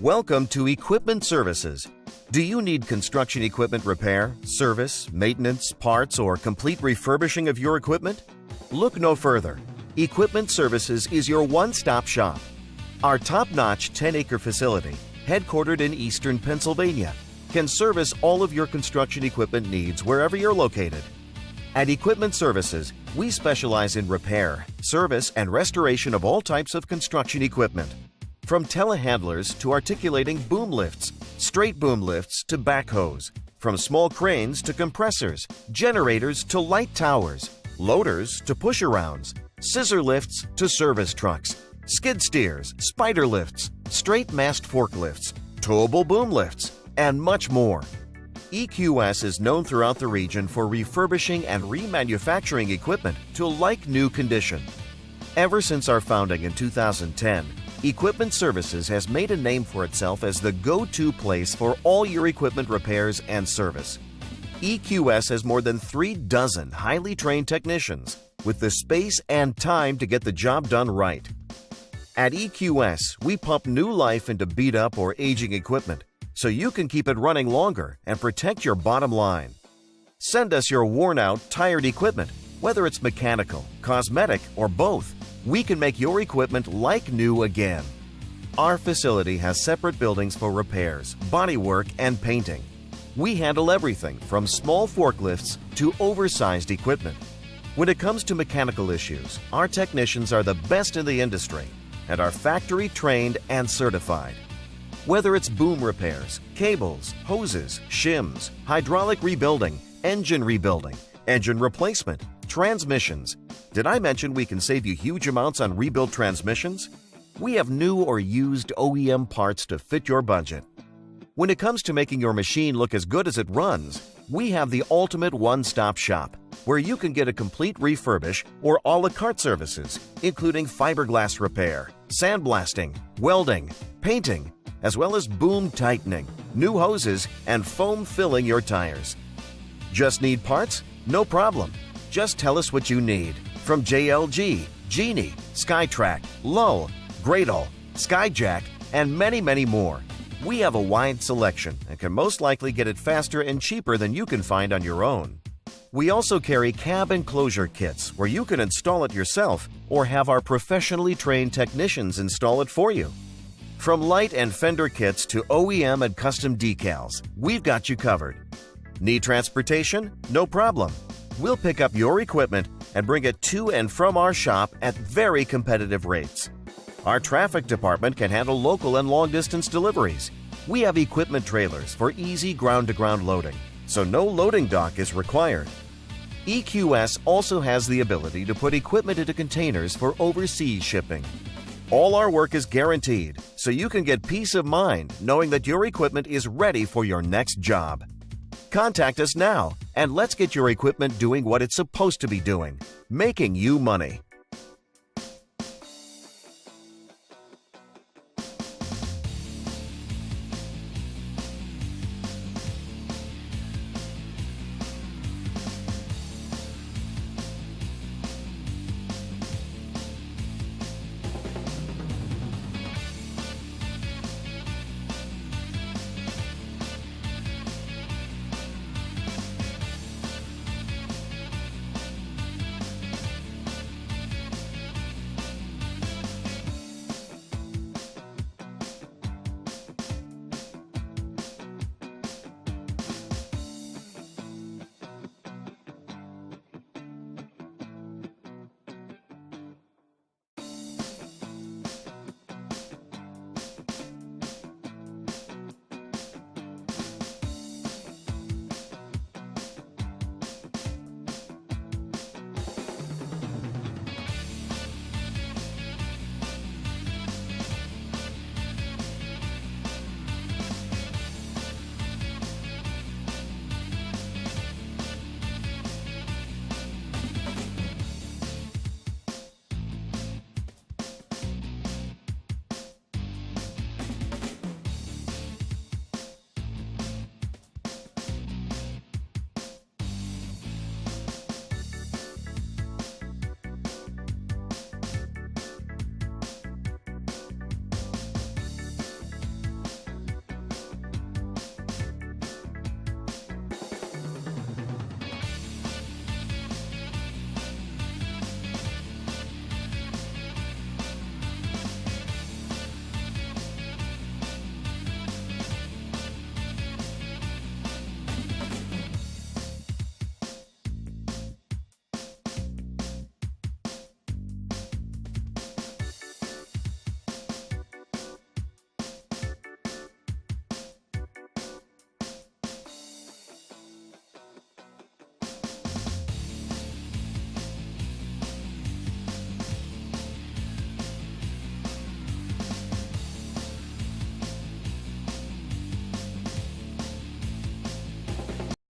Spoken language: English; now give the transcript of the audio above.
Welcome to Equipment Services. Do you need construction equipment repair, service, maintenance, parts, or complete refurbishing of your equipment? Look no further. Equipment Services is your one-stop shop. Our top-notch 10-acre facility, headquartered in eastern Pennsylvania, can service all of your construction equipment needs wherever you're located. At Equipment Services, we specialize in repair, service, and restoration of all types of construction equipment. From telehandlers to articulating boom lifts, straight boom lifts to backhoes, from small cranes to compressors, generators to light towers, loaders to push-arounds, scissor lifts to service trucks, skid steers, spider lifts, straight mast forklifts, towable boom lifts, and much more. EQS is known throughout the region for refurbishing and remanufacturing equipment to like-new condition. Ever since our founding in 2010, Equipment Services has made a name for itself as the go-to place for all your equipment repairs and service. EQS has more than 36 highly trained technicians with the space and time to get the job done right. At EQS, we pump new life into beat-up or aging equipment so you can keep it running longer and protect your bottom line. Send us your worn-out, tired equipment, whether it's mechanical, cosmetic, or both. We can make your equipment like new again. Our facility has separate buildings for repairs, bodywork, and painting. We handle everything from small forklifts to oversized equipment. When it comes to mechanical issues, our technicians are the best in the industry and are factory trained and certified. Whether it's boom repairs, cables, hoses, shims, hydraulic rebuilding, engine replacement, transmissions. Did I mention we can save you huge amounts on rebuilt transmissions? We have new or used OEM parts to fit your budget. When it comes to making your machine look as good as it runs, we have the ultimate one-stop shop where you can get a complete refurbish or a la carte services, including fiberglass repair, sandblasting, welding, painting, as well as boom tightening, new hoses, and foam filling your tires. Just need parts? No problem. Just tell us what you need. From JLG, Genie, SkyTrack, Lull, Gradle, Skyjack, and many, many more. We have a wide selection and can most likely get it faster and cheaper than you can find on your own. We also carry cab enclosure kits where you can install it yourself or have our professionally trained technicians install it for you. From light and fender kits to OEM and custom decals, we've got you covered. Need transportation? No problem. We'll pick up your equipment and bring it to and from our shop at very competitive rates. Our traffic department can handle local and long-distance deliveries. We have equipment trailers for easy ground-to-ground loading, so no loading dock is required. EQS also has the ability to put equipment into containers for overseas shipping. All our work is guaranteed, so you can get peace of mind knowing that your equipment is ready for your next job. Contact us now and let's get your equipment doing what it's supposed to be doing, making you money.